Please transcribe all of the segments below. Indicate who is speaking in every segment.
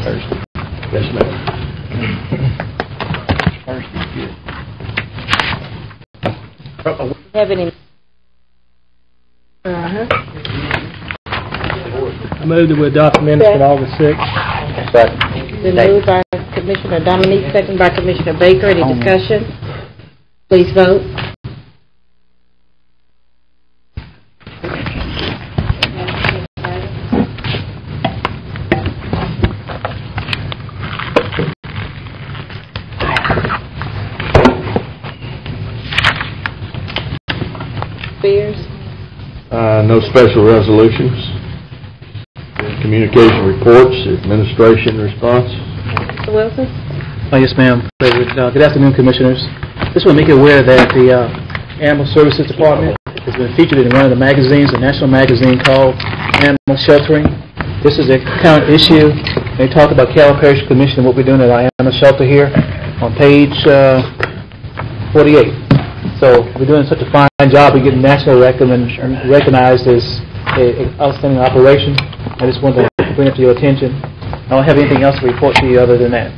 Speaker 1: Thursday.
Speaker 2: Yes, ma'am.
Speaker 1: Thursday's good.
Speaker 3: Have any?
Speaker 4: I move that we adopt the minutes from August 6th.
Speaker 1: Second.
Speaker 3: Been moved by Commissioner Dominique, second by Commissioner Baker. Any discussion? Please vote. Spears?
Speaker 2: No special resolutions. Communication reports, administration response.
Speaker 3: Mr. Wilson?
Speaker 4: Yes, ma'am. Good afternoon, Commissioners. Just want to make you aware that the Animal Services Department has been featured in one of the magazines, a national magazine called Animal Sheltering. This is a current issue. They talk about Parish Commission and what we're doing at our animal shelter here on page 48. So we're doing such a fine job of getting national recognized as an outstanding operation. I just wanted to bring it to your attention. I don't have anything else to report to you other than that.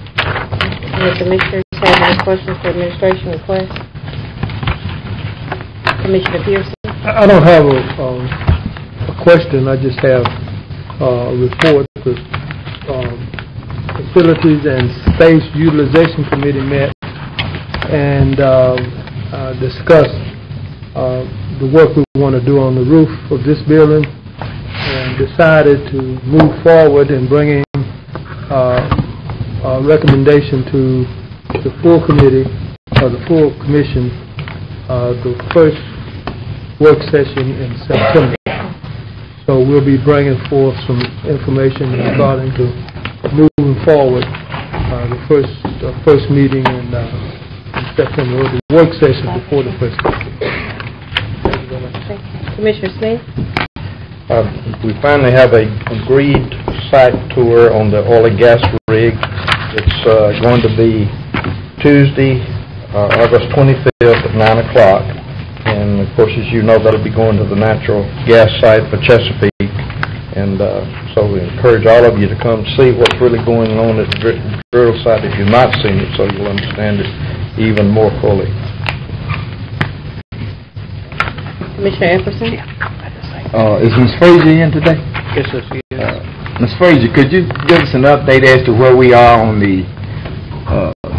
Speaker 3: Any commissioners have any questions for administration requests? Commissioner Pearson?
Speaker 5: I don't have a question. I just have a report. The Facilities and Space Utilization Committee met and discussed the work we want to do on the roof of this building, and decided to move forward in bringing a recommendation to the full committee, or the full commission, the first work session in September. So we'll be bringing forth some information regarding to moving forward the first meeting in September, or the work session before the first meeting.
Speaker 3: Commissioner Smith?
Speaker 2: We finally have a agreed site tour on the oil and gas rig. It's going to be Tuesday, August 25th at 9 o'clock. And, of course, as you know, that'll be going to the natural gas site for Chesapeake. And so we encourage all of you to come see what's really going on at the drill site if you've not seen it, so you'll understand it even more fully.
Speaker 3: Commissioner Epperson?
Speaker 1: Is Ms. Frazier in today?
Speaker 4: Yes, sir.
Speaker 1: Ms. Frazier, could you give us an update as to where we are on the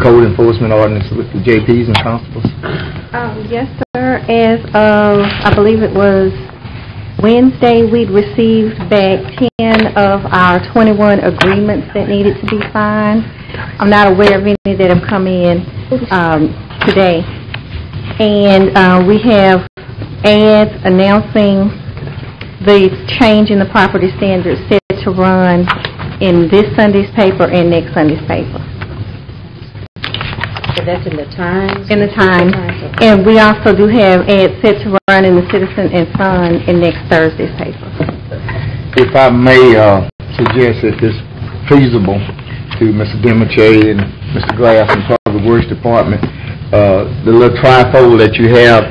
Speaker 1: code enforcement ordinance with the JPs and constables?
Speaker 6: Yes, sir. As of, I believe it was Wednesday, we'd received back 10 of our 21 agreements that needed to be signed. I'm not aware of any that have come in today. And we have ads announcing the change in the property standards set to run in this Sunday's paper and next Sunday's paper.
Speaker 3: So that's in the Times?
Speaker 6: In the Times. And we also do have ads set to run in the Citizen and Sun in next Thursday's paper.
Speaker 1: If I may suggest if it's feasible to Mr. Demiche and Mr. Glass and Public Works Department, the little trifold that you have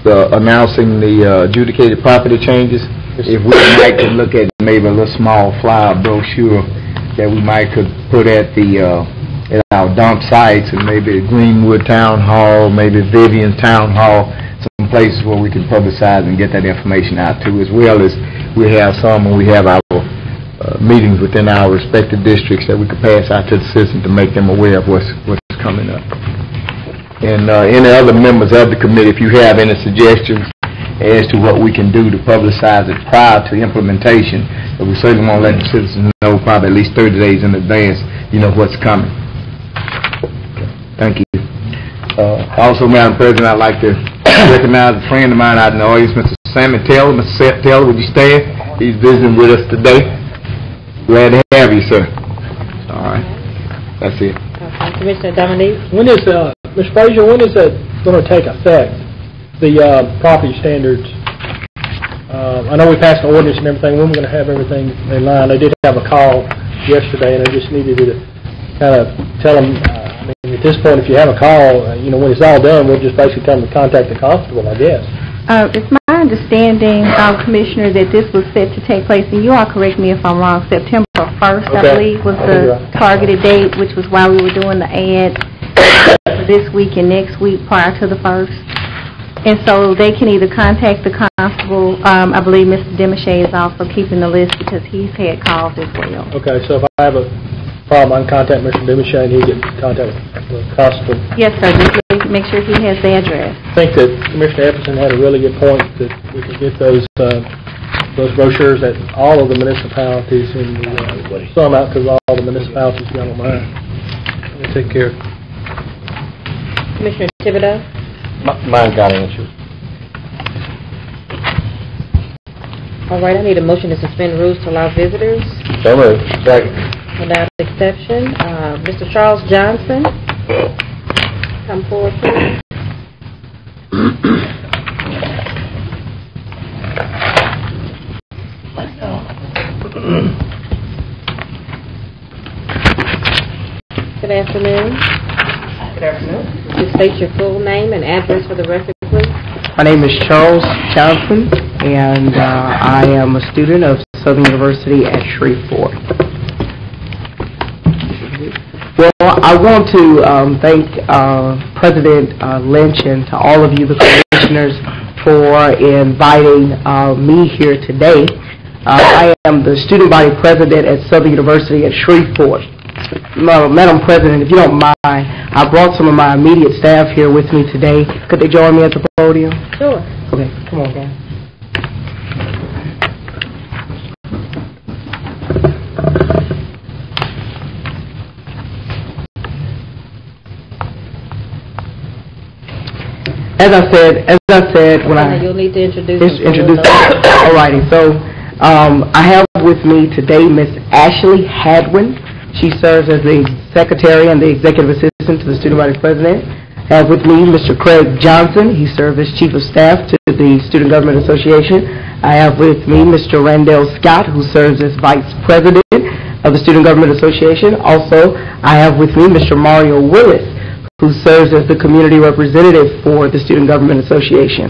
Speaker 1: announcing the adjudicated property changes, if we might could look at maybe a little small flyer brochure that we might could put at the at our dump sites, and maybe Greenwood Town Hall, maybe Vivian Town Hall, some places where we can publicize and get that information out too, as well as we have some when we have our meetings within our respective districts that we could pass out to the citizens to make them aware of what's coming up. And any other members of the committee, if you have any suggestions as to what we can do to publicize it prior to implementation, but we certainly want to let the citizens know probably at least 30 days in advance, what's coming. Thank you. Also, Madam President, I'd like to recognize a friend of mine out in the audience, Mr. Sammy Taylor. Mr. Seth Taylor, would you stand? He's visiting with us today. Glad to have you, sir. All right. That's it.
Speaker 3: Okay. Commissioner Dominique?
Speaker 4: When is, Ms. Frazier, when is that going to take effect, the property standards? I know we passed an ordinance and everything. When we're going to have everything in line? They did have a call yesterday, and I just needed to kind of tell them, at this point, if you have a call, when it's all done, we'll just basically tell them to contact the constable, I guess.
Speaker 6: It's my understanding, Commissioner, that this was set to take place, and you all correct me if I'm wrong, September 1st, I believe, was the targeted date, which was why we were doing the ad for this week and next week prior to the 1st. And so they can either contact the constable. I believe Mr. Demichet is also keeping the list because he's had calls as well.
Speaker 4: Okay, so if I have a problem, I can contact Mr. Demichet and he can contact the constable.
Speaker 6: Yes, sir. Just make sure he has the address.
Speaker 4: I think that Commissioner Epperson had a really good point that we can get those brochures at all of the municipalities and some out because all the municipalities got on mine. We'll take care.
Speaker 3: Commissioner Thibodeau?
Speaker 2: Mine got answered.
Speaker 3: All right, I need a motion to suspend rules to allow visitors.
Speaker 2: So moved. Second.
Speaker 3: Without exception. Mr. Charles Johnson, come forward, please. Good afternoon.
Speaker 7: Good afternoon.
Speaker 3: Please state your full name and address for the record, please.
Speaker 7: My name is Charles Johnson, and I am a student of Southern University at Shreveport. Well, I want to thank President Lynch and to all of you, the commissioners, for inviting me here today. I am the student body president at Southern University at Shreveport. Madam President, if you don't mind, I brought some of my immediate staff here with me today. Could they join me at the podium?
Speaker 3: Sure.
Speaker 7: Okay, come on, guys. As I said, when
Speaker 3: You'll need to introduce
Speaker 7: All righty. So I have with me today Miss Ashley Hadwin. She serves as the secretary and the executive assistant to the student body president. I have with me Mr. Craig Johnson. He serves as chief of staff to the Student Government Association. I have with me Mr. Randall Scott, who serves as vice president of the Student Government Association. Also, I have with me Mr. Mario Willis, who serves as the community representative for the Student Government Association.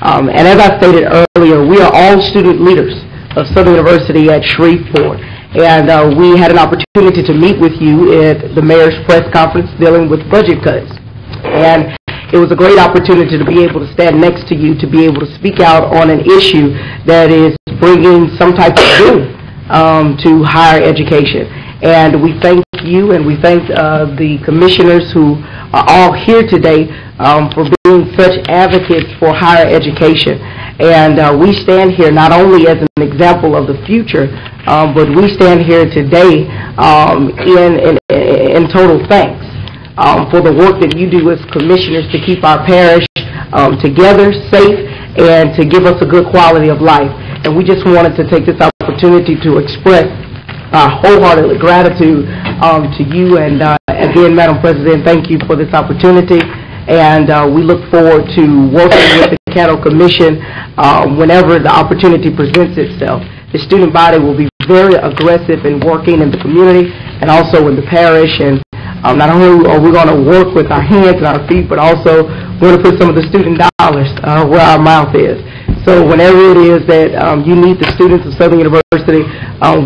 Speaker 7: And as I stated earlier, we are all student leaders of Southern University at Shreveport. And we had an opportunity to meet with you at the mayor's press conference dealing with budget cuts. And it was a great opportunity to be able to stand next to you, to be able to speak out on an issue that is bringing some type of doom to higher education. And we thank you and we thank the commissioners who are all here today for being such advocates for higher education. And we stand here not only as an example of the future, but we stand here today in total thanks for the work that you do as commissioners to keep our parish together, safe, and to give us a good quality of life. And we just wanted to take this opportunity to express wholehearted gratitude to you. And again, Madam President, thank you for this opportunity. And we look forward to working with the Caddo Commission whenever the opportunity presents itself. The student body will be very aggressive in working in the community and also in the parish. And not only are we going to work with our hands and our feet, but also we're going to put some of the student dollars where our mouth is. So whenever it is that you need the students of Southern University,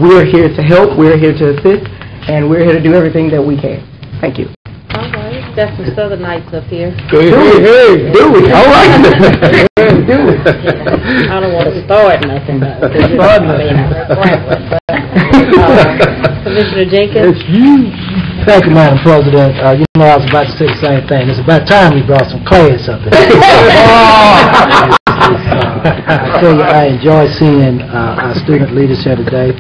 Speaker 7: we're here to help, we're here to assist, and we're here to do everything that we can. Thank you.
Speaker 3: All right. Got some Southern Knights up here.
Speaker 7: Do it. All right. Do it.
Speaker 3: I don't want to start nothing, but Commissioner Jenkins.
Speaker 8: It's you. Thank you, Madam President. You know, I was about to say the same thing. It's about time we brought some class up there. I tell you, I enjoy seeing our student leaders here today.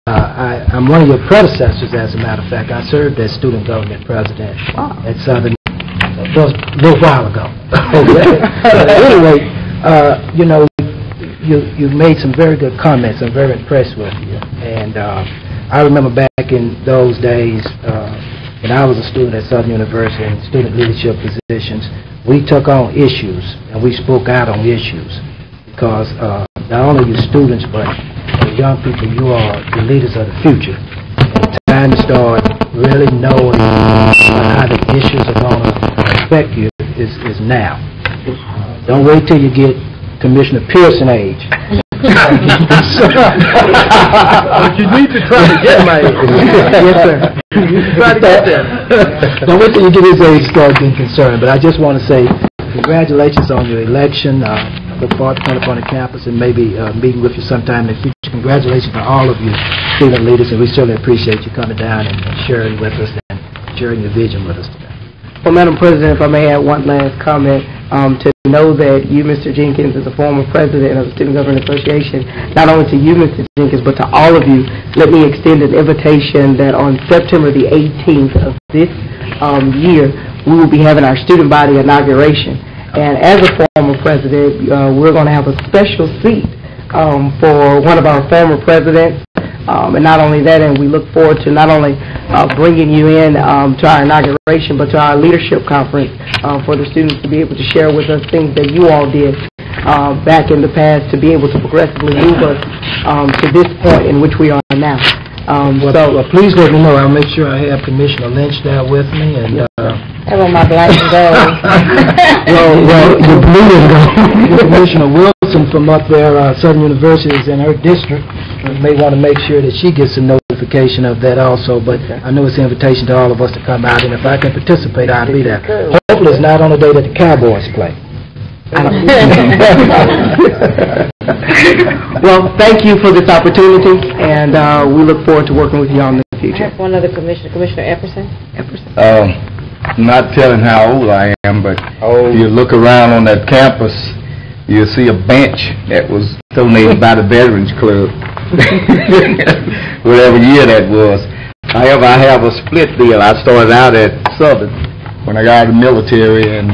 Speaker 8: I'm one of your predecessors, as a matter of fact. I served as student government president at Southern just a little while ago. Anyway, you know, you made some very good comments. I'm very impressed with you. And I remember back in those days when I was a student at Southern University in student leadership positions, we took on issues and we spoke out on issues because not only you students, but young people, you are the leaders of the future. And the time to start really knowing how the issues are going to affect you is now. Don't wait till you get Commissioner Pearson age.
Speaker 5: But you need to try to get my age.
Speaker 8: Yes, sir.
Speaker 5: You try to get there.
Speaker 8: Don't wait till you get his age to start being concerned, but I just want to say congratulations on your election. Look forward to coming up on the campus and maybe meeting with you sometime in the future. Congratulations to all of you student leaders, and we certainly appreciate you coming down and sharing with us and sharing your vision with us today.
Speaker 7: Well, Madam President, if I may add one last comment, to know that you, Mr. Jenkins, as a former president of the Student Government Association, not only to you, Mr. Jenkins, but to all of you, let me extend an invitation that on September the 18th of this year, we will be having our student body inauguration. And as a former president, we're going to have a special seat for one of our former presidents. And not only that, and we look forward to not only bringing you in to our inauguration, but to our leadership conference for the students to be able to share with us things that you all did back in the past to be able to progressively move us to this point in which we are now.
Speaker 8: Well, please let me know. I'll make sure I have Commissioner Lynch there with me. And
Speaker 3: Have on my black and gold.
Speaker 8: well, your blue and gold. Commissioner Wilson from up there, Southern University, is in her district. We may want to make sure that she gets a notification of that also, but I know it's an invitation to all of us to come out, and if I can participate, I'll be there. Hopefully it's not on the day that the Cowboys play.
Speaker 7: Well, thank you for this opportunity, and we look forward to working with you on the
Speaker 3: I
Speaker 7: future.
Speaker 3: have one other commissioner, Commissioner Epperson.
Speaker 1: Not telling how old I am, but if you look around on that campus, you'll see a bench that was donated by the Veterans Club, whatever year that was. However, I have a split deal. I started out at Southern when I got out of the military and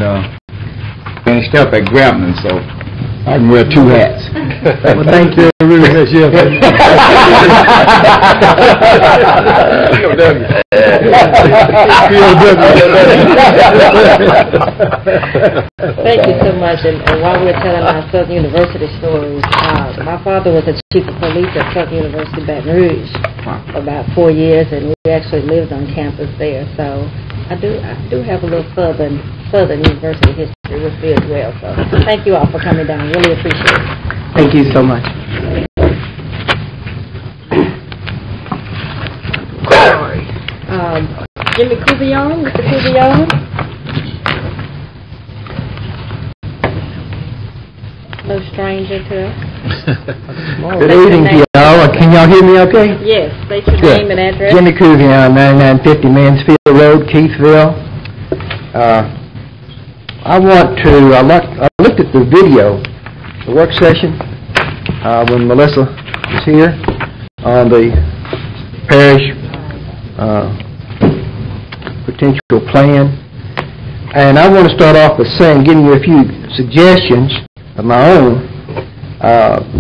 Speaker 1: finished up at Grambling, so I can wear two hats.
Speaker 5: Well, thank you very much.
Speaker 3: Thank you so much. And while we're telling our Southern University stories, my father was the chief of police at Southern University, Baton Rouge, for about 4 years, and we actually lived on campus there. So I do have a little Southern University history with me as well. So thank you all for coming down. Really appreciate it.
Speaker 7: Thank you so much.
Speaker 3: Jimmy Couillon, Mr. Couillon. No stranger to us.
Speaker 8: Good evening to y'all. Can y'all hear me okay?
Speaker 3: Yes, state your name and address.
Speaker 8: Jimmy Couillon, 9950 Mansfield Road, Keithville. I looked at the video, the work session, when Melissa was here on the parish potential plan. And I want to start off by giving you a few suggestions of my own.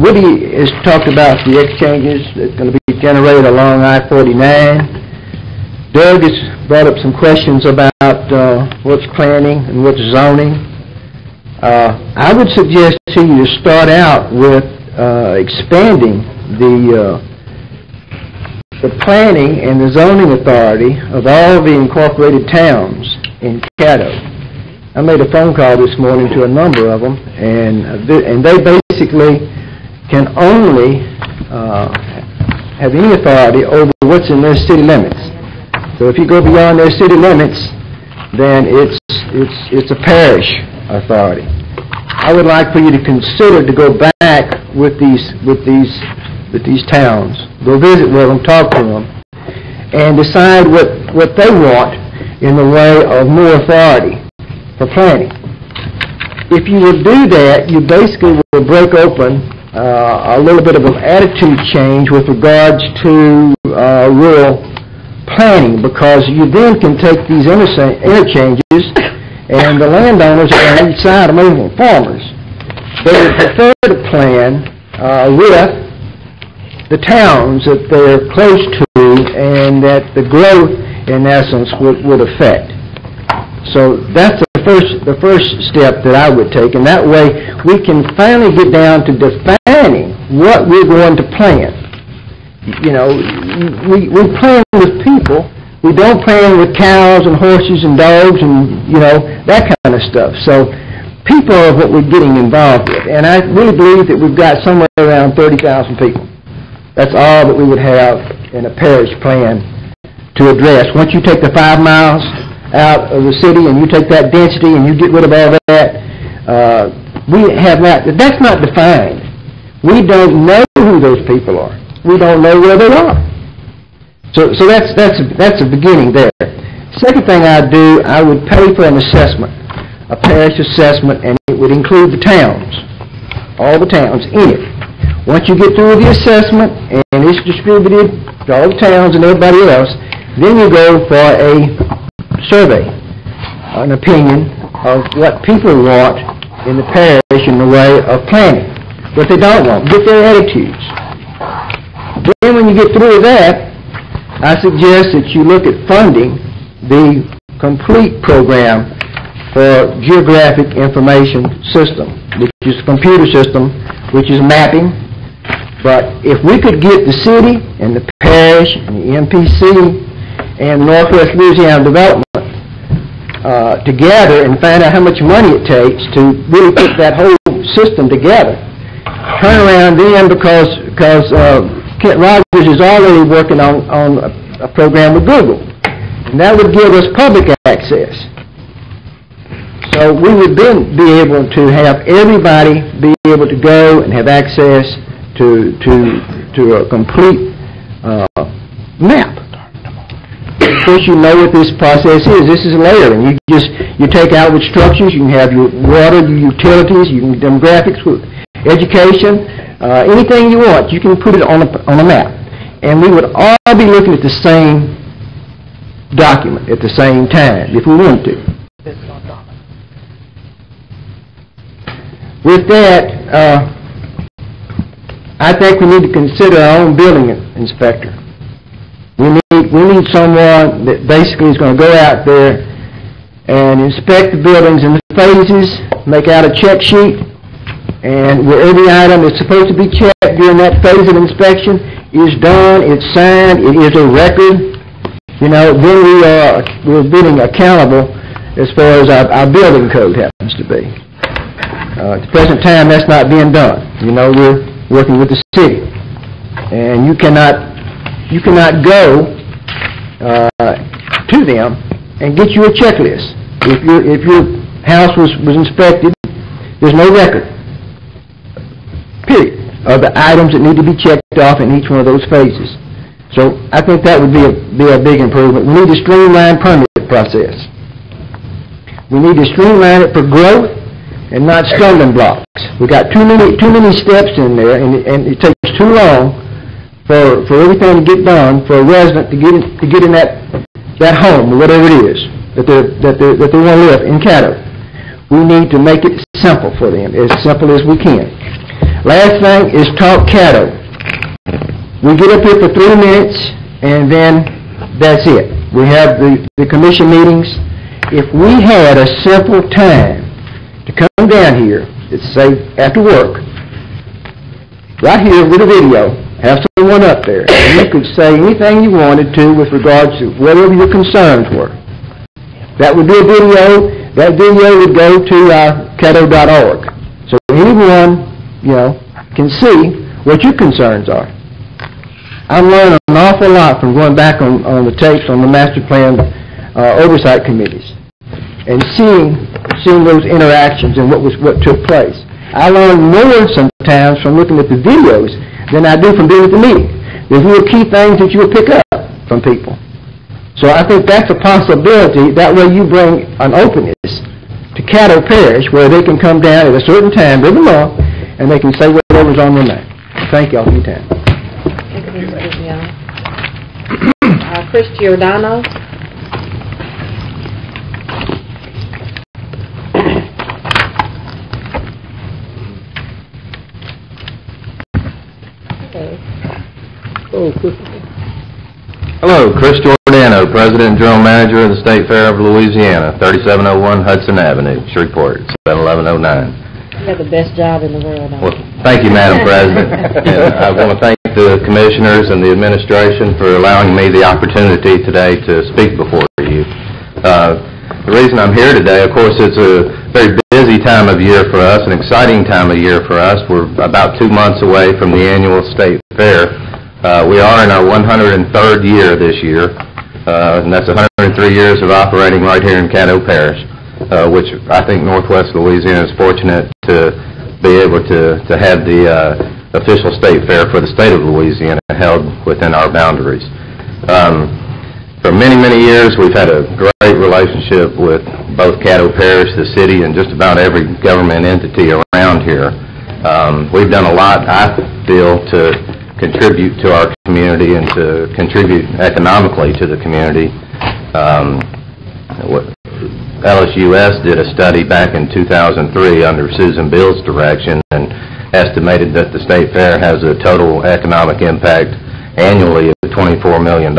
Speaker 8: Woody has talked about the exchanges that's going to be generated along I-49. Doug has brought up some questions about what's planning and what's zoning. I would suggest to you to start out with expanding the planning and the zoning authority of all the incorporated towns in Caddo. I made a phone call this morning to a number of them, and they basically can only have any authority over what's in their city limits. So if you go beyond their city limits, then it's a parish authority. I would like for you to consider to go back with these towns, go visit with them, talk to them, and decide what they want in the way of more authority for planning. If you will do that, you basically will break open a little bit of an attitude change with regards to rural planning, because you then can take these interchanges, and the landowners on each side are moving farmers. They would prefer to plan with the towns that they're close to and that the growth, in essence, would affect. So that's the first step that I would take, and that way we can finally get down to defining what we're going to plan. You know, we plan with people. We don't plan with cows and horses and dogs and, you know, that kind of stuff. So people are what we're getting involved with. And I really believe that we've got somewhere around 30,000 people. That's all that we would have in a parish plan to address. Once you take the 5 miles out of the city and you take that density and you get rid of all that, that's not defined. We don't know who those people are. We don't know where they are. So that's a beginning there. Second thing I'd do, I would pay for an assessment, a parish assessment, and it would include the towns, all the towns in it. Once you get through the assessment and it's distributed to all the towns and everybody else, then you go for a survey, an opinion of what people want in the parish in the way of planning, what they don't want, get their attitudes. Then when you get through that, I suggest that you look at funding the complete program for geographic information system, which is a computer system, which is mapping. But if we could get the city and the parish and the MPC and Northwest Louisiana Development together and find out how much money it takes to really put that whole system together, turn around then because Kent Rogers is already working on a program with Google, and that would give us public access. So we would then be able to have everybody be able to go and have access to a complete map. Of course, you know what this process is. This is layering. You take out which structures. You can have your water, your utilities, you can demographics, education, anything you want. You can put it on a map, and we would all be looking at the same document at the same time if we wanted to. With that, I think we need to consider our own building inspector. We need someone that basically is going to go out there and inspect the buildings in the phases, make out a check sheet, and where every item that's supposed to be checked during that phase of inspection is done, it's signed, it is a record. You know, then we're being accountable as far as our building code happens to be. At the present time, that's not being done. You know, we're working with the city, and you cannot go to them and get you a checklist. If your house was inspected, there's no record, period, of the items that need to be checked off in each one of those phases. So I think that would be a big improvement. We need to streamline permit process. We need to streamline it for growth and not stumbling blocks. We got too many steps in there, and it takes too long for everything to get done for a resident to get in that home or whatever it is that they want to live in Caddo. We need to make it simple for them, as simple as we can. Last thing is talk Caddo. We get up here for 3 minutes, and then that's it. We have the commission meetings. If we had a simple time to come down here, let's say after work, right here with a video, have someone up there, and you could say anything you wanted to with regards to whatever your concerns were. That would be a video. That video would go to Caddo.org. So anyone, can see what your concerns are. I'm learning an awful lot from going back on the tapes on the master plan oversight committees and seeing those interactions and what took place. I learn more sometimes from looking at the videos than I do from being at the meeting. There's little key things that you will pick up from people. So I think that's a possibility. That way you bring an openness to Caddo Parish where they can come down at a certain time every month and they can say whatever's on their mind. Thank you all for your time.
Speaker 3: Thank you, Mr. Young. Chris Giordano.
Speaker 9: Hello, Chris Giordano, President and General Manager of the State Fair of Louisiana, 3701 Hudson Avenue, Shreveport, 71109.
Speaker 3: You have the best job in the world.
Speaker 9: Well, thank you, Madam President. And I want to thank the commissioners and the administration for allowing me the opportunity today to speak before you. The reason I'm here today, of course, it's a very busy busy time of year for us, an exciting time of year for us. We're about 2 months away from the annual state fair. We are in our 103rd year this year, and that's 103 years of operating right here in Caddo Parish, which I think Northwest Louisiana is fortunate to be able to have the official state fair for the state of Louisiana held within our boundaries. For many, many years, we've had a great relationship with both Caddo Parish, the city, and just about every government entity around here. We've done a lot, I feel, to contribute to our community and to contribute economically to the community. LSUS did a study back in 2003 under Susan Bill's direction and estimated that the state fair has a total economic impact annually of $24 million.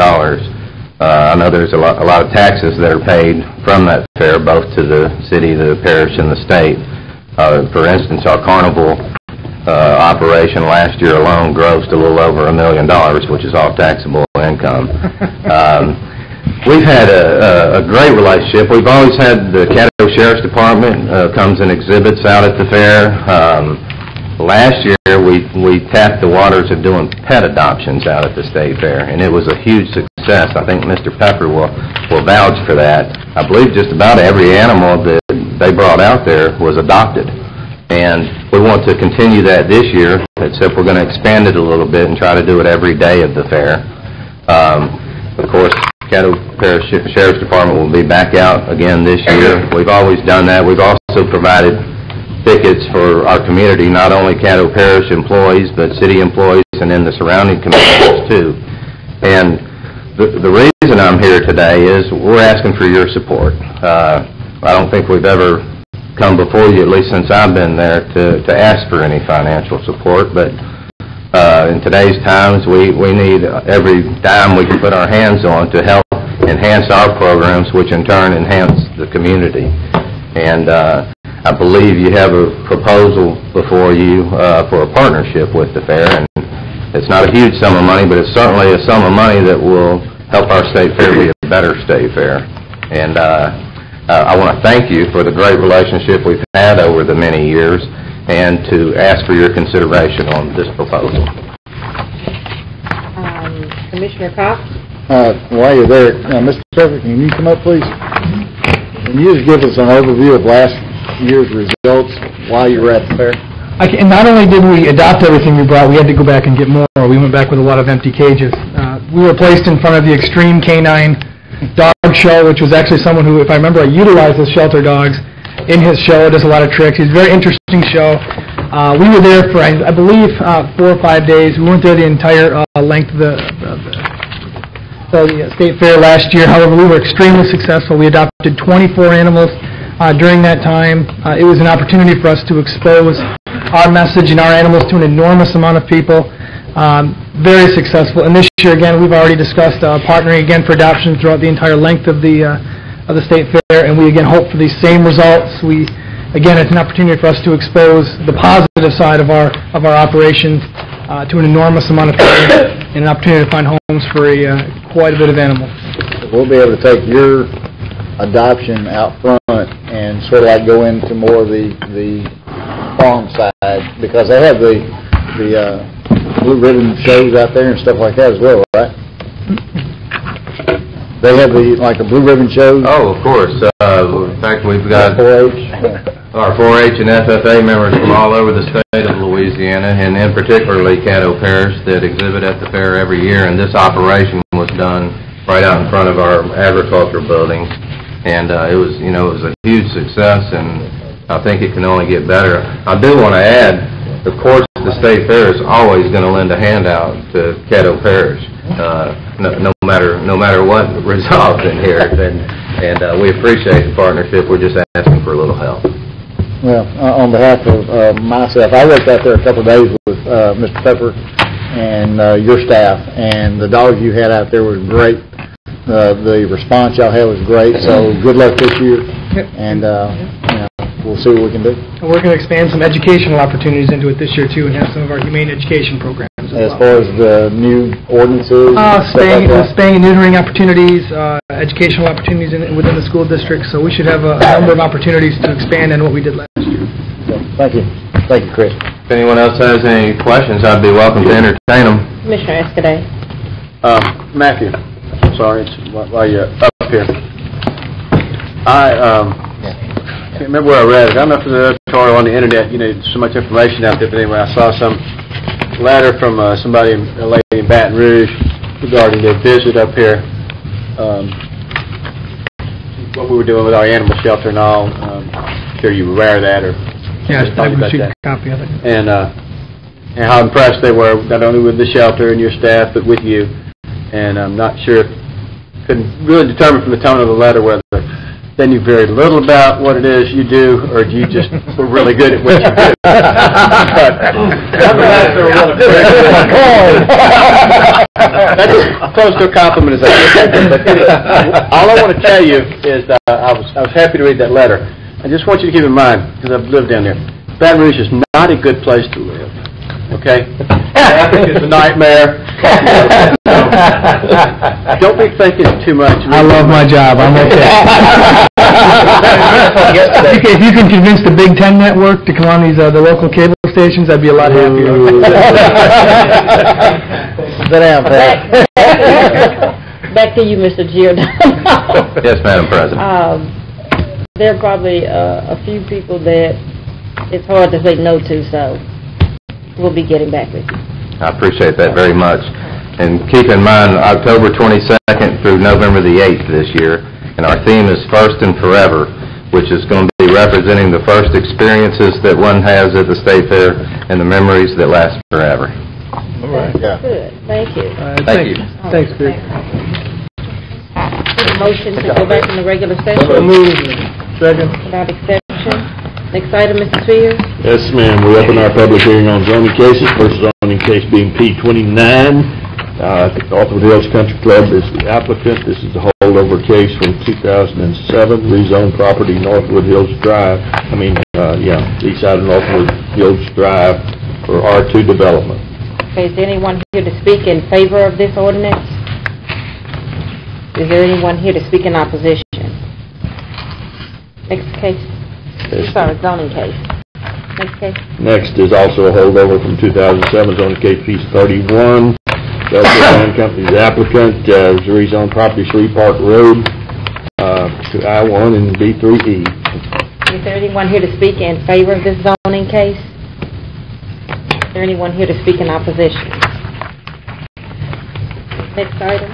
Speaker 9: I know there's a lot of taxes that are paid from that fair, both to the city, the parish, and the state. For instance, our carnival operation last year alone grossed a little over $1 million, which is all taxable income. We've had a great relationship. We've always had the Caddo Sheriff's Department comes and exhibits out at the fair. Last year, we tapped the waters of doing pet adoptions out at the state fair, and it was a huge success. I think Mr. Pepper will vouch for that. I believe just about every animal that they brought out there was adopted, and we want to continue that this year, except we're going to expand it a little bit and try to do it every day of the fair. Of course, Caddo Parish Sheriff's Department will be back out again this year. We've always done that. We've also provided tickets for our community, not only Caddo Parish employees, but city employees and in the surrounding communities too. And the reason I'm here today is we're asking for your support. I don't think we've ever come before you, at least since I've been there, to ask for any financial support, but in today's times, we need every dime we can put our hands on to help enhance our programs, which in turn enhance the community. And I believe you have a proposal before you for a partnership with the fair, and it's not a huge sum of money, but it's certainly a sum of money that will help our state fair be a better state fair. And I want to thank you for the great relationship we've had over the many years, and to ask for your consideration on this proposal.
Speaker 3: Commissioner Cox?
Speaker 1: While you're there, Mr. Pepper, can you come up, please? Can you just give us an overview of last year's results while you were at the fair?
Speaker 10: And not only did we adopt everything we brought, we had to go back and get more. We went back with a lot of empty cages. We were placed in front of the Extreme Canine Dog Show, which was actually someone who, if I remember, utilized his shelter dogs in his show. It does a lot of tricks. It's a very interesting show. We were there for, I believe, 4 or 5 days. We weren't there the entire length of the state fair last year. However, we were extremely successful. We adopted 24 animals during that time. It was an opportunity for us to expose our message and our animals to an enormous amount of people. Very successful. And this year, again, we've already discussed partnering again for adoption throughout the entire length of the state fair, and we again hope for these same results. Again, it's an opportunity for us to expose the positive side of our operations to an enormous amount of people, and an opportunity to find homes for quite a bit of animals.
Speaker 1: We'll be able to take your adoption out front and sort of like go into more of the farm side, because they have the blue ribbon shows out there and stuff like that as well, right? They have the blue ribbon shows.
Speaker 9: Oh, of course. In fact, we've got
Speaker 1: 4-H.
Speaker 9: Our 4-H and FFA members from all over the state of Louisiana, and in particularly Caddo Parish, that exhibit at the fair every year. And this operation was done right out in front of our agricultural building, and it was a huge success, and I think it can only get better. I do want to add, of course, the state fair is always going to lend a hand out to Caddo Parish, no matter what resolves in here, and we appreciate the partnership. We're just asking for a little help.
Speaker 1: Well, on behalf of myself, I worked out there a couple of days with Mr. Pepper and your staff, and the dogs you had out there was great. The response y'all had was great, so good luck this year, and we'll see what we can do.
Speaker 10: And we're going to expand some educational opportunities into it this year, too, and have some of our humane education programs
Speaker 4: as far as the new ordinances?
Speaker 10: Spaying and neutering opportunities, educational opportunities within the school district, so we should have a number of opportunities to expand on what we did last year.
Speaker 4: Thank you. Thank you, Chris.
Speaker 9: If anyone else has any questions, I'd be welcome to entertain them.
Speaker 3: Commissioner Escaday.
Speaker 11: Matthew, I'm sorry, while you're up here. I can't remember where I read it. I don't know if it's an editorial on the internet. You know, so much information out there. But anyway, I saw some letter from a lady in Baton Rouge regarding their visit up here. What we were doing with our animal shelter and all. I'm sure you were aware of that, or
Speaker 10: I received a copy of it.
Speaker 11: And how impressed they were, not only with the shelter and your staff, but with you. And I'm not sure, couldn't really determine from the tone of the letter whether they knew very little about what it is you do, or you just were really good at what you do. That's close to a compliment as I get. But anyway, all I want to tell you is that I was happy to read that letter. I just want you to keep in mind, because I've lived down there, Baton Rouge is not a good place to live. Okay? Traffic is a nightmare. Don't be thinking too much.
Speaker 10: I love my job. I'm okay. If you can convince the Big Ten network to come on these the local cable stations, I'd be a lot happier.
Speaker 3: Back to you, Mr. Giordano.
Speaker 9: Yes, Madam President.
Speaker 3: There are probably a few people that it's hard to say no to, so we'll be getting back with you.
Speaker 9: I appreciate that very much. And keep in mind, October 22nd through November the 8th this year, and our theme is First and Forever, which is going to be representing the first experiences that one has at the State Fair and the memories that last forever.
Speaker 3: All right. Yeah. Good. Thank you.
Speaker 9: Thank you.
Speaker 10: Thanks, Chris.
Speaker 3: Motion to go back in the regular session.
Speaker 11: Second.
Speaker 3: Without exception. Next item, Mr. Spears.
Speaker 2: Yes, ma'am. We open our public hearing on zoning cases. First zoning case being P29. Northwood Hills Country Club is the applicant. This is the holdover case from 2007. Rezone property Northwood Hills Drive. East side of Northwood Hills Drive for R2 development.
Speaker 3: Okay, is there anyone here to speak in favor of this ordinance? Is there anyone here to speak in opposition? Next case. Sorry, zoning case. Next case.
Speaker 2: Next is also a holdover from 2007, zoning case piece 31. Land Company's applicant, rezone property Shreve Park Road to I-1 and B3E.
Speaker 3: Is there anyone here to speak in favor of this zoning case? Is there anyone here to speak in opposition? Next item.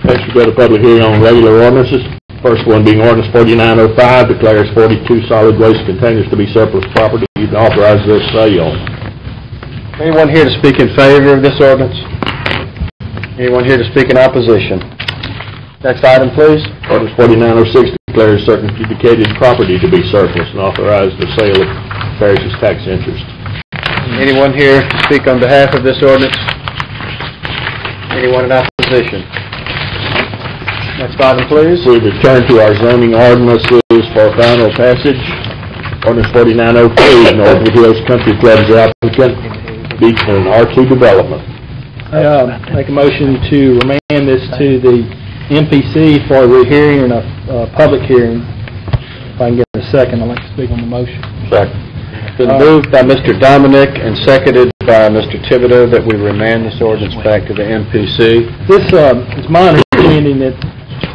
Speaker 2: Next, we go to public hearing on regular ordinances. First one being ordinance 4905, declares 42 solid waste containers to be surplus property and authorizes their sale.
Speaker 11: Anyone here to speak in favor of this ordinance? Anyone here to speak in opposition? Next item, please.
Speaker 2: Ordinance 4906 declares certain adjudicated property to be surplus and authorizes the sale of Parish's tax interest.
Speaker 11: Anyone here to speak on behalf of this ordinance? Anyone in opposition? Next item, please.
Speaker 2: We return to our zoning ordinances for final passage. Ordinance 4903, Northwood Hills Country Club is the applicant, beach and R2 development.
Speaker 4: I make a motion to remand this to the MPC for a rehearing and a public hearing. If I can get a second, I'd like to speak on the motion.
Speaker 11: Second. Been moved by Mr. Dominic and seconded by Mr. Thibodeau that we remand this ordinance back to the MPC.
Speaker 4: This is my understanding that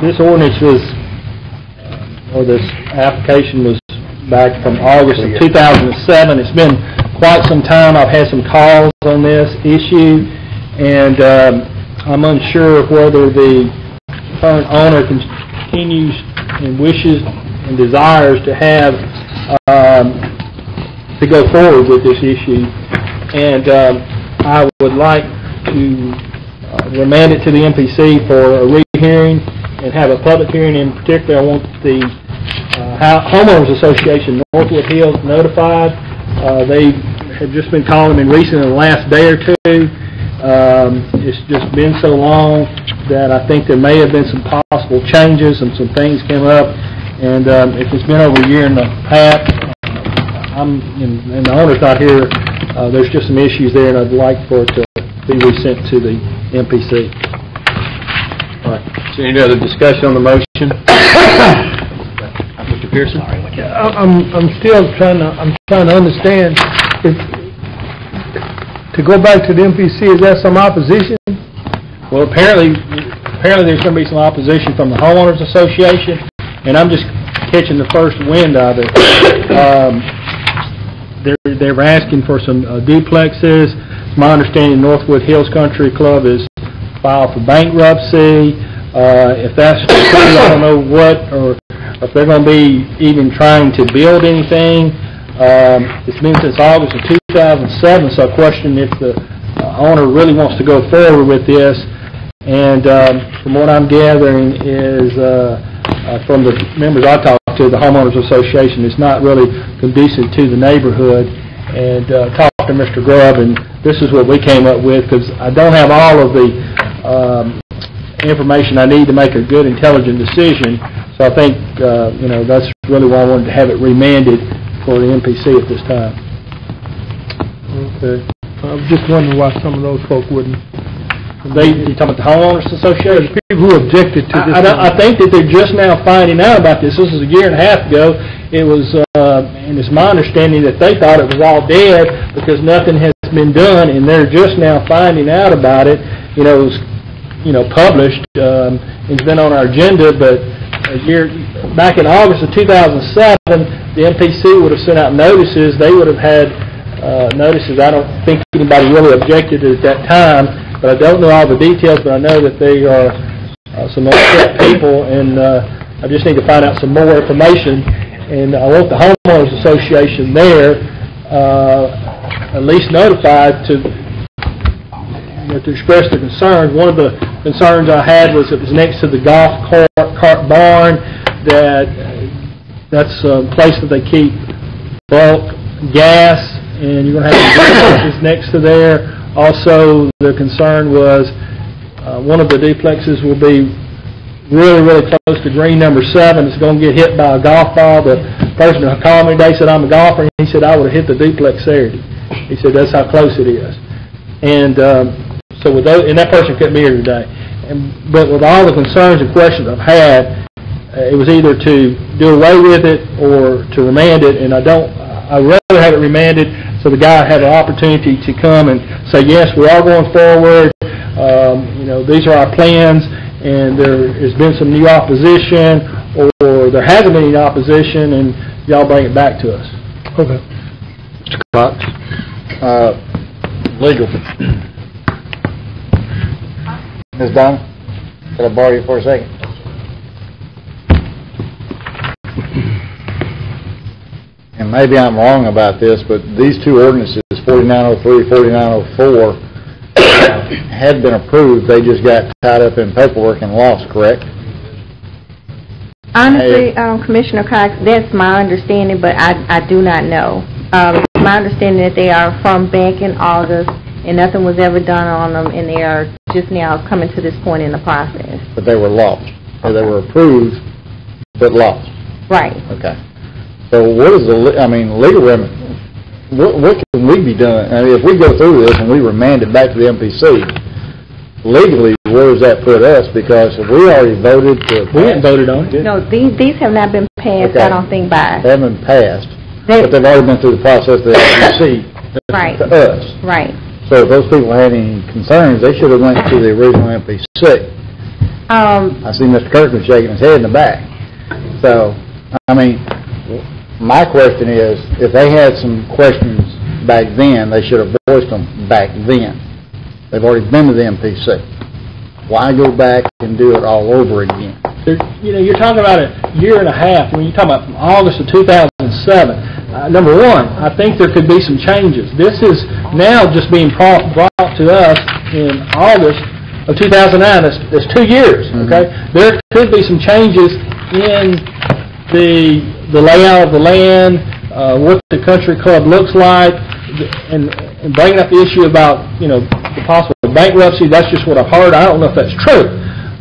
Speaker 4: this ordinance was, or this application was back from August of 2007. It's been quite some time. I've had some calls on this issue, and I'm unsure of whether the current owner continues and wishes and desires to have to go forward with this issue. And I would like to remand it to the MPC for a rehearing and have a public hearing. In particular, I want the Homeowners Association Northwood Hills notified. They have just been calling me recently in the last day or two. It's just been so long that I think there may have been some possible changes and some things came up. And if it's been over a year and a half, and the owner's not here, there's just some issues there, and I'd like for it to be resent to the MPC.
Speaker 11: All right. Is there any other discussion on the motion? Mr. Pearson?
Speaker 5: I'm still trying to understand, to go back to the MPC, is there some opposition?
Speaker 4: Well, apparently there's going to be some opposition from the Homeowners Association, and I'm just catching the first wind of it. They're asking for some duplexes. It's my understanding Northwood Hills Country Club is filed for bankruptcy. If that's true, I don't know what, or if they're going to be even trying to build anything. It's been since August of 2007, so I question if the owner really wants to go forward with this. And from what I'm gathering is from the members I talked to, the Homeowners Association is not really conducive to the neighborhood. And talked to Mr. Grubb, and this is what we came up with, because I don't have all of the information I need to make a good, intelligent decision. So I think, that's really why I wanted to have it remanded for the MPC at this time.
Speaker 5: Okay. I was just wondering why some of those folk wouldn't.
Speaker 4: You talking about the Homeowners Association?
Speaker 5: People who objected to this.
Speaker 4: I think that they're just now finding out about this. This was a year and a half ago. It was, and it's my understanding that they thought it was all dead because nothing has been done, and they're just now finding out about it. It was, published. It's been on our agenda, but back in August of 2007, the MPC would have sent out notices. They would have had notices. I don't think anybody really objected at that time. But I don't know all the details, but I know that they are some upset people, and I just need to find out some more information. And I want the Homeowners Association there at least notified to express their concerns. One of the concerns I had was it was next to the golf cart barn. That's a place that they keep bulk gas, and you're going to have duplexes next to there. Also, the concern was one of the duplexes will be really, really close to green number 7. It's going to get hit by a golf ball. The person who called me today said, I'm a golfer, and he said, I would have hit the duplex Saturday. He said, that's how close it is. And so with those, and that person couldn't be here today. But with all the concerns and questions I've had, it was either to do away with it or to remand it, and I'd rather have it remanded so the guy had an opportunity to come and say, yes, we are going forward, these are our plans, and there has been some new opposition, or there hasn't been any opposition, and y'all bring it back to us.
Speaker 5: Okay.
Speaker 11: Mr. Cox?
Speaker 1: Legal. Ms. Donna, can I borrow you for a second? And maybe I'm wrong about this, but these two ordinances, 4903, 4904, had been approved. They just got tied up in paperwork and lost, correct?
Speaker 6: Honestly, Commissioner Cox, that's my understanding, but I do not know. My understanding that they are from back in August, and nothing was ever done on them, and they are just now coming to this point in the process.
Speaker 1: But they were lost. Or they were approved, but lost.
Speaker 6: Right.
Speaker 1: Okay. So what is legal remedy? What can we be doing? I mean, if we go through this and we remand it back to the MPC, legally, where does that put us? Because if we already voted to...
Speaker 4: We haven't voted on it.
Speaker 6: No, these have not been passed, okay. I don't think, by...
Speaker 1: They haven't been passed, but they've already been through the process of the MPC
Speaker 6: right.
Speaker 1: to us.
Speaker 6: Right.
Speaker 1: So if those people had any concerns, they should have went to the original MPC. I see Mr. Kirkland shaking his head in the back. So, my question is, if they had some questions back then, they should have voiced them back then. They've already been to the MPC. Why go back and do it all over again?
Speaker 4: You're talking about a year and a half. When you're talking about from August of 2007, number one, I think there could be some changes. This is now just being brought to us in August of 2009. That's 2 years. Okay, there could be some changes in the layout of the land, what the country club looks like, and bringing up the issue about the possible bankruptcy. That's just what I've heard. I don't know if that's true,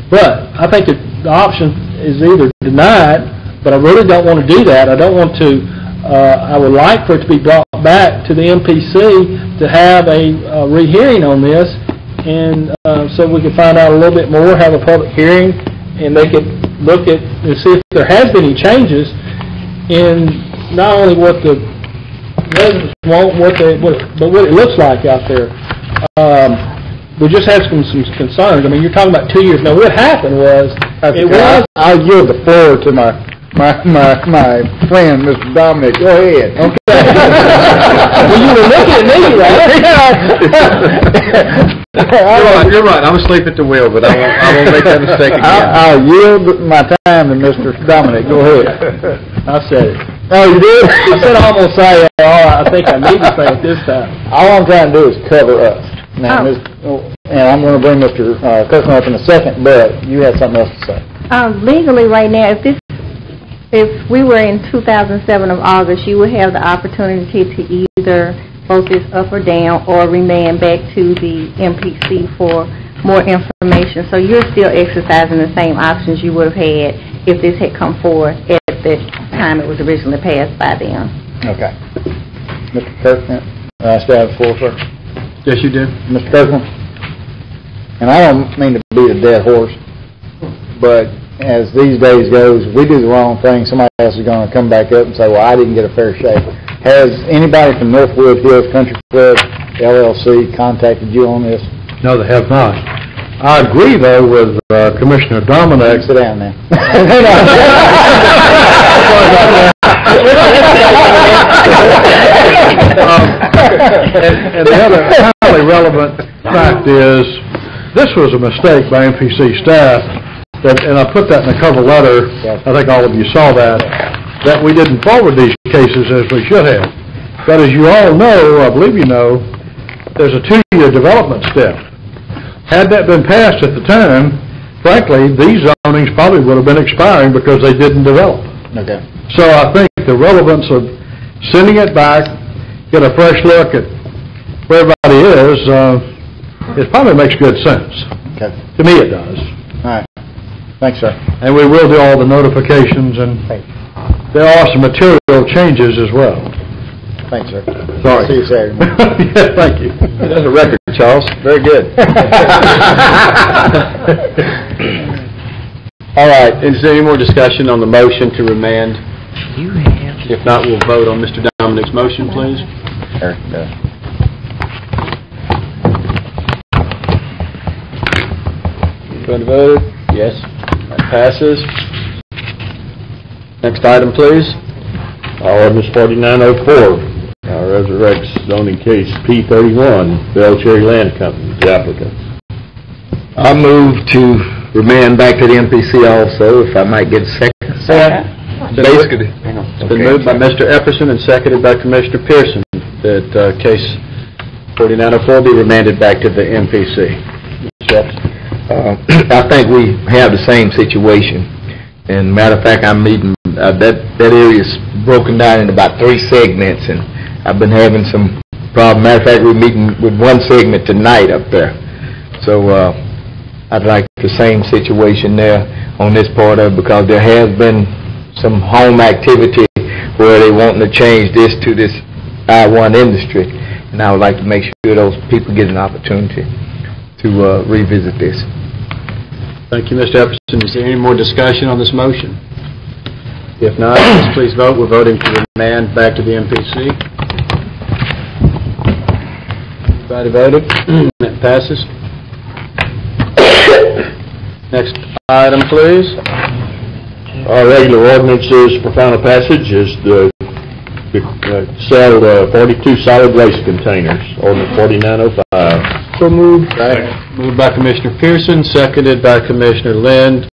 Speaker 4: but I think that the option is either denied, but I really don't want to do that. I don't want to
Speaker 10: I would like for it to be brought back to the MPC to have a rehearing on this, and so we could find out a little bit more, have a public hearing, and they could look at and see if there has been any changes in not only what the residents want, but what it looks like out there. We just had some concerns. I mean, you're talking about 2 years. Now, what happened was,
Speaker 1: I'll yield the floor to my friend, Mr. Dominic. Go ahead. Okay.
Speaker 10: Well, you were looking at me, right?
Speaker 11: You're right. I'm asleep at the wheel, but I won't make that mistake again.
Speaker 1: I'll yield my time to Mr. Dominic. Go ahead.
Speaker 10: I said it.
Speaker 1: Oh, you did?
Speaker 10: I said I almost say it. I think I need to say it this time.
Speaker 1: All I'm trying to do is cover us. Now, and I'm going to bring Mr. Kirkland up in a second, but you had something else to say.
Speaker 6: Legally, right now, if we were in 2007 of August, you would have the opportunity to either vote this up or down or remand back to the MPC for more information. So you're still exercising the same options you would have had if this had come forward at the time it was originally passed by them.
Speaker 1: Okay. Mr. Kirkland, I still have the floor, sir.
Speaker 11: Yes, you do.
Speaker 1: Mr. Kirkland, and I don't mean to beat a dead horse, but as these days goes, if we do the wrong thing, somebody else is going to come back up and say, well, I didn't get a fair shake. Has anybody from Northwood Hills Country Club, LLC, contacted you on this?
Speaker 2: No, they have not. I agree, though, with Commissioner Dominic.
Speaker 1: Sit down now.
Speaker 2: And the other highly relevant fact is, this was a mistake by MPC staff, and I put that in the cover letter, I think all of you saw that we didn't forward these cases as we should have. But as you all know, I believe you know, there's a 2-year development step. Had that been passed at the time, frankly, these zonings probably would have been expiring because they didn't develop.
Speaker 1: Okay.
Speaker 2: So I think the relevance of sending it back, get a fresh look at where everybody is, it probably makes good sense.
Speaker 1: Okay.
Speaker 2: To me it does.
Speaker 1: All right. Thanks, sir.
Speaker 2: And we will do all the notifications, and there are some material changes as well.
Speaker 1: Thanks, sir.
Speaker 2: Sorry.
Speaker 1: See you Saturday morning.
Speaker 2: Yeah, thank you.
Speaker 11: That's a record, Charles. Very good. All right. Is there any more discussion on the motion to remand? If not, we'll vote on Mr. Dominic's motion, please. Going to vote? Yes. That passes. Next item, please.
Speaker 12: Ordinance 4904, resurrects zoning case P31, Bell Cherry Land Company, the applicant.
Speaker 1: I move to remand back to the MPC also, if I might get a second. Basically.
Speaker 11: It's been moved by Mr. Epperson and seconded by Commissioner Pearson that case 4904 be remanded back to the MPC.
Speaker 1: I think we have the same situation. And matter of fact, I'm meeting, that area is broken down in about 3 segments, and I've been having some problem. Matter of fact, we're meeting with 1 segment tonight up there. So I'd like the same situation there on this part of it, because there has been some home activity where they wanting to change this to this I-1 industry, and I would like to make sure those people get an opportunity to revisit this.
Speaker 11: Thank you, Mr. Epperson. Is there any more discussion on this motion? If not, please vote. We're voting to remand back to the MPC. Everybody voted? That passes. Next item, please.
Speaker 12: Our regular ordinances for final passage is the sale of 42 solid waste containers, ordinance 4905.
Speaker 10: So moved.
Speaker 11: Moved by Commissioner Pearson, seconded by Commissioner Lind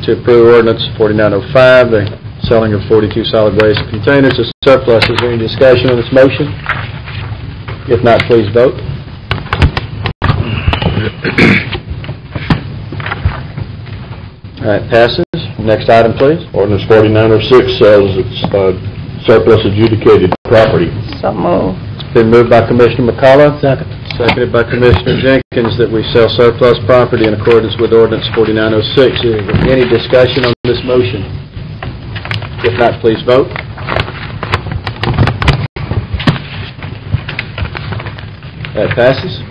Speaker 11: to approve ordinance 4905, the selling of 42 solid waste containers as surplus. Is there any discussion on this motion? If not, please vote. All right, passes. Next item, please.
Speaker 12: Ordinance 4906 sells its surplus adjudicated property.
Speaker 6: So moved.
Speaker 11: It's been moved by Commissioner McCullough. Seconded by Commissioner Jenkins that we sell surplus property in accordance with ordinance 4906. Is there any discussion on this motion? If not, please vote. That passes.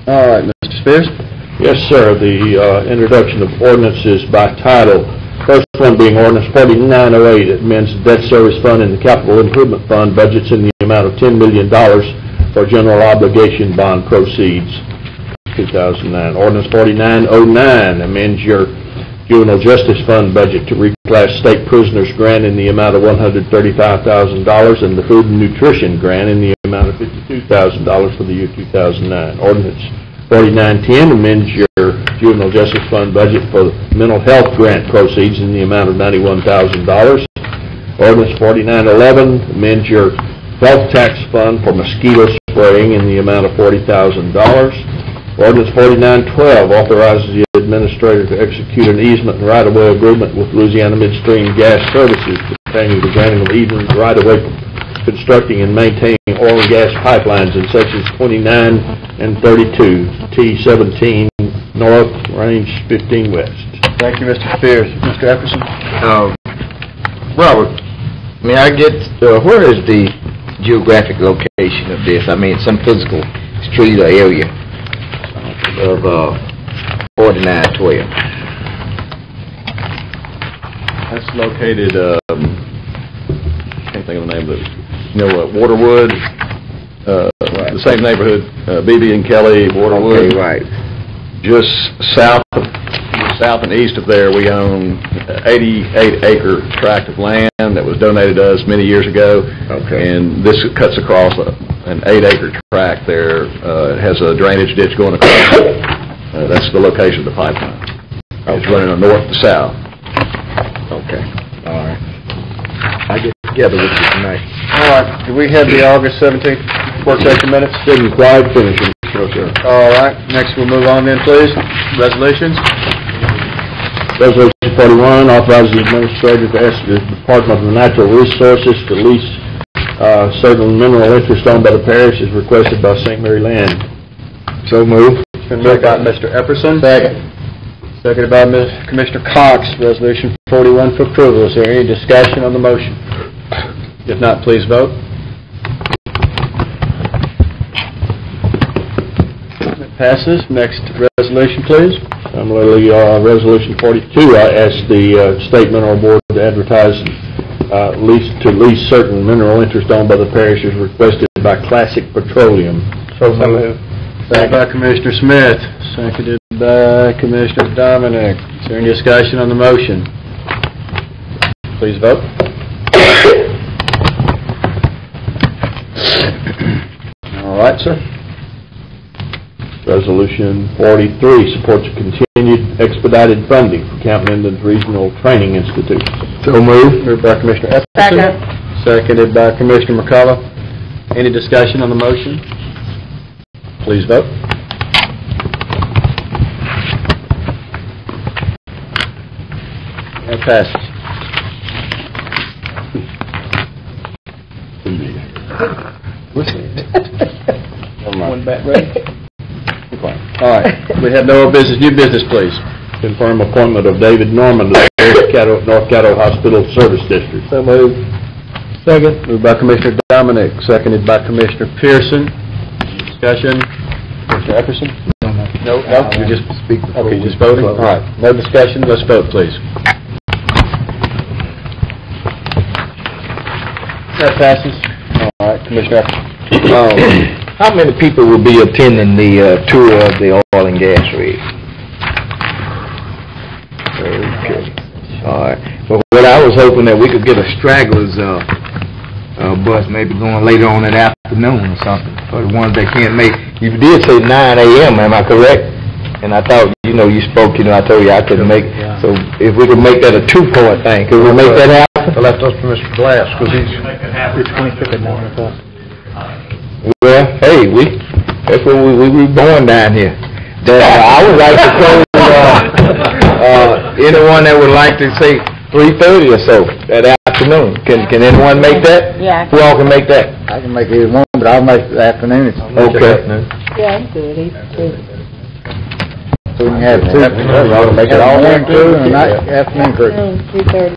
Speaker 11: All right, Mr. Spears?
Speaker 12: Yes, sir. The introduction of ordinances by title. First one being ordinance 4908. It amends the debt service fund and the capital improvement fund budgets in the amount of $10 million for general obligation bond proceeds. 2009. Ordinance 4909 amends your juvenile justice fund budget to reclass state prisoners grant in the amount of $135,000 and the food and nutrition grant in the amount of $52,000 for the year 2009. Ordinance 4910 amends your juvenile justice fund budget for mental health grant proceeds in the amount of $91,000. Ordinance 4911 amends your health tax fund for mosquito spraying in the amount of $40,000. Ordinance 4912 authorizes the administrator to execute an easement and right-of-way agreement with Louisiana Midstream Gas Services pertaining to granting of easement and right-of-way for constructing and maintaining oil and gas pipelines in sections 29 and 32, T17 North, Range 15 West.
Speaker 11: Thank you, Mr. Spears. Mr. Epperson?
Speaker 1: Robert, may I get, where is the geographic location of this? I mean, some physical street or area of 4912.
Speaker 13: That's located, can't think of the name of it, Waterwood, the same neighborhood, BB and Kelly, Waterwood.
Speaker 1: Okay, right.
Speaker 13: Just south and east of there, we own 88-acre tract of land that was donated to us many years ago.
Speaker 1: Okay.
Speaker 13: And this cuts across an 8-acre tract there. It has a drainage ditch going across. That's the location of the pipeline. Okay. It's running north to south.
Speaker 1: Okay. All right. I get together with you tonight.
Speaker 11: All right. Do we have the August 17th work session minutes?
Speaker 12: Didn't quite finish them. No, sir.
Speaker 11: All right. Next, we'll move on then, please. Resolutions.
Speaker 12: Resolution 41 authorizes the administrator to ask the Department of Natural Resources to lease certain mineral interest owned by the parish as requested by St. Mary Land.
Speaker 1: So moved.
Speaker 11: It's been moved by Mr. Epperson. Second. Seconded by Commissioner Cox. Resolution 41 for approval. Is there any discussion on the motion? If not, please vote. It passes. Next resolution, please.
Speaker 12: Similarly, Resolution 42, I ask the State Mineral Board to advertise lease certain mineral interest owned by the parish as requested by Classic Petroleum.
Speaker 11: So moved. Second by Commissioner Smith. Seconded by Commissioner Dominic. Is there any discussion on the motion? Please vote. All right, sir.
Speaker 12: Resolution 43 supports continued expedited funding for Camp Minden's Regional Training Institute.
Speaker 1: So moved.
Speaker 11: Moved by Commissioner Epperson. Seconded by Commissioner McCullough. Any discussion on the motion? Please vote. It passes. One back ready. All right. We have no business. New business, please.
Speaker 12: Confirm appointment of David Norman to the Caddo, North Caddo Hospital Service District.
Speaker 11: So moved.
Speaker 5: Second.
Speaker 11: Moved by Commissioner Dominic, seconded by Commissioner Pearson. Discussion. Commissioner Epperson? No. You just speak. Okay, just voting? All right. No discussion. Let's vote, please. That passes. All right, Commissioner Epperson.
Speaker 1: How many people will be attending the tour of the oil and gas rig? Okay. All right. Well, what I was hoping that we could get a stragglers bus, maybe going later on in the afternoon or something, for the ones that can't make. You did say 9 a.m., am I correct? And I thought, you spoke, I told you I couldn't make it. So if we could make that a 2-point thing, could we make that happen?
Speaker 2: I left those for Mr. Glass, because he's...
Speaker 5: It's 25th at 9 o'clock.
Speaker 1: Well, hey, that's where we born down here. I would like to close anyone that would like to say 3:30 or so that afternoon. Can anyone make that?
Speaker 3: Yeah.
Speaker 1: Who all can make that?
Speaker 2: I can make either one, but I'll make the afternoon.
Speaker 1: Okay.
Speaker 3: Yeah, I'm good.
Speaker 2: So we can have two. I'll make it all morning crew and night afternoon crew.
Speaker 3: 3:30.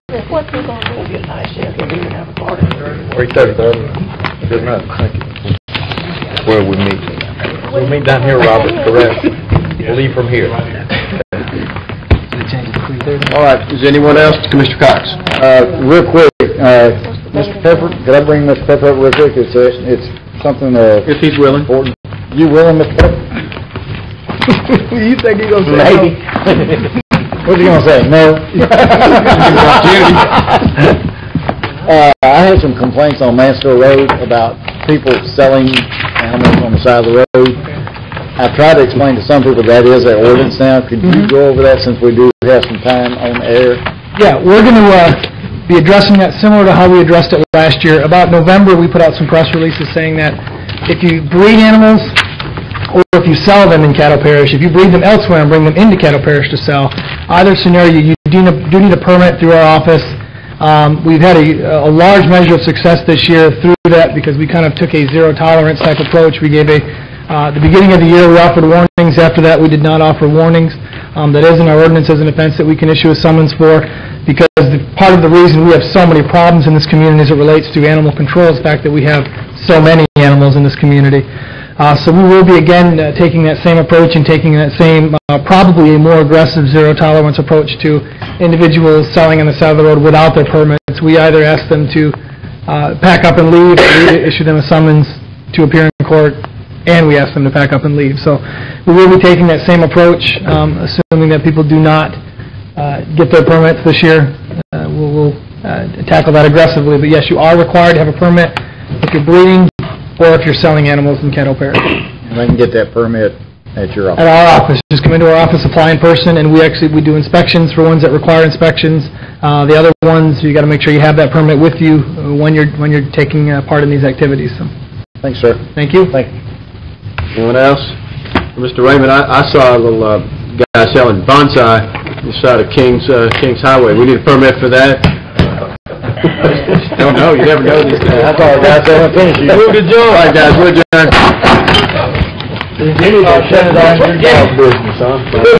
Speaker 2: 3:30. Good enough. Thank you.
Speaker 1: where we meet.
Speaker 2: We'll meet down here, Robert, correct? We'll leave from here.
Speaker 11: All right, is anyone else? Commissioner Cox.
Speaker 1: Real quick, Mr. Pepper, could I bring Mr. Pepper up real quick? It's something,
Speaker 11: If he's willing.
Speaker 1: important. You willing, Mr. Pepper? You think he's gonna say
Speaker 8: Maybe.
Speaker 1: no? What's he gonna say, no? I had some complaints on Mansfield Road about people selling animals on the side of the road. I tried to explain to some people that is their ordinance now. Could you go over that since we do have some time on air?
Speaker 10: Yeah, we're going to be addressing that similar to how we addressed it last year. About November, we put out some press releases saying that if you breed animals or if you sell them in Caddo Parish, if you breed them elsewhere and bring them into Caddo Parish to sell, either scenario, you do need a permit through our office. We've had a large measure of success this year through that because we kind of took a zero-tolerance type approach. We gave at the beginning of the year, we offered warnings. After that, we did not offer warnings. That is in our ordinance as an offense that we can issue a summons for, because part of the reason we have so many problems in this community as it relates to animal control is the fact that we have so many animals in this community. So we will be, again, taking that same approach and taking that same, probably a more aggressive zero-tolerance approach to individuals selling on the side of the road without their permits. We either ask them to pack up and leave, or we issue them a summons to appear in court, and we ask them to pack up and leave. So we will be taking that same approach, assuming that people do not get their permits this year. We'll tackle that aggressively. But yes, you are required to have a permit if you're breeding or if you're selling animals in Caddo Parish.
Speaker 1: And they can get that permit at your office?
Speaker 10: At our office. Just come into our office, apply in person, and we do inspections for ones that require inspections. The other ones, you got to make sure you have that permit with you when you're taking part in these activities. So.
Speaker 1: Thanks, sir.
Speaker 10: Thank you.
Speaker 1: Thank you.
Speaker 11: Anyone else? Mr. Raymond, I saw a little guy selling bonsai on the side of King's Highway. We need a permit for that. Don't know. You never know these things.
Speaker 1: That's all, guys.
Speaker 11: Move to join. All right, guys. We're adjourned.
Speaker 1: You need to shut it down your dog business, huh?